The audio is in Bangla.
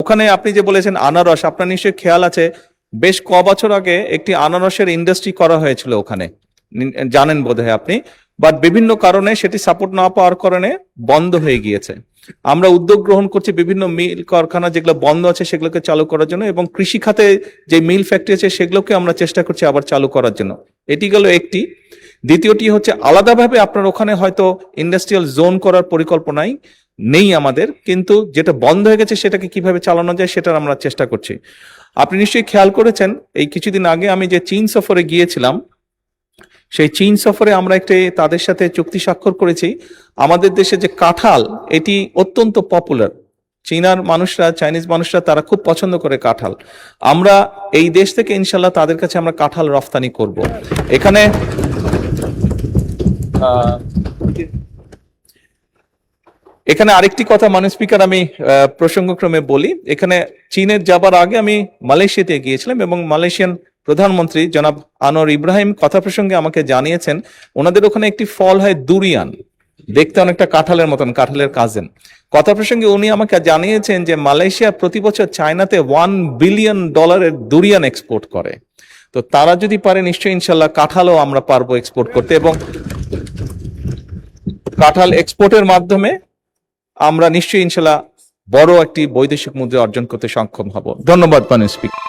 ওখানে আপনি যে বলেছেন আনারস, আপনার নিশ্চয়ই খেয়াল আছে বেশ ক বছর আগে একটি আনারসের ইন্ডাস্ট্রি করা হয়েছিল ওখানে, জানেন বোধহয় আপনি। বাট বিভিন্ন কারণে সেটি সাপোর্ট না পাওয়ার কারণে বন্ধ হয়ে গিয়েছে। আমরা উদ্যোগ গ্রহণ করছি বিভিন্ন মিল কারখানা যেগুলো বন্ধ আছে সেগুলোকে চালু করার জন্য, এবং কৃষি খাতে যে মিল ফ্যাক্টরি আছে সেগুলোকে আমরা চেষ্টা করছি আবার চালু করার জন্য। এটি গেল একটি। দ্বিতীয়টি হচ্ছে আলাদাভাবে আপনার ওখানে হয়তো ইন্ডাস্ট্রিয়াল জোন করার পরিকল্পনাই নেই আমাদের, কিন্তু যেটা বন্ধ হয়ে গেছে সেটাকে কিভাবে চালানো যায় সেটার আমরা চেষ্টা করছি। আপনি নিশ্চয়ই খেয়াল করেছেন এই কিছুদিন আগে আমি যে চীন সফরে গিয়েছিলাম, সেই চীন সফরে আমরা একটি তাদের সাথে চুক্তি স্বাক্ষর করেছি। আমাদের দেশে যে কাঁঠাল, এটি অত্যন্ত পপুলার। চীনার মানুষরা, চাইনিজ মানুষরা তারা খুব পছন্দ করে কাঁঠাল। আমরা এই দেশ থেকে ইনশাল্লাহ তাদের কাছে আমরা কাঁঠাল রফতানি করব। এখানে এখানে আরেকটি কথা মাননীয় স্পিকার আমি প্রসঙ্গক্রমে বলি। এখানে চীনের যাবার আগে আমি মালয়েশিয়াতে গিয়েছিলাম এবং মালয়েশিয়ান প্রধানমন্ত্রী জনাব আনোয়ার ইব্রাহিম কথা প্রসঙ্গে আমাকে জানিয়েছেন ওনাদের ওখানে একটি ফল হয় দুরিয়ান, দেখতে অনেকটা কাঁঠালের মতন, কাঁঠালের কাজিন। কথা প্রসঙ্গে উনি আমাকে জানিয়েছেন যে মালয়েশিয়া প্রতি বছর চায়নাতে $1 বিলিয়ন দুরিয়ান এক্সপোর্ট করে। তো তারা যদি পারে নিশ্চয়ই ইনশাল্লাহ কাঁঠালও আমরা পারবো এক্সপোর্ট করতে, এবং কাঁঠাল এক্সপোর্টের মাধ্যমে আমরা নিশ্চয়ই ইনশাল্লাহ বড় একটি বৈদেশিক মুদ্রা অর্জন করতে সক্ষম হব। ধন্যবাদ মাননীয় স্পিকার।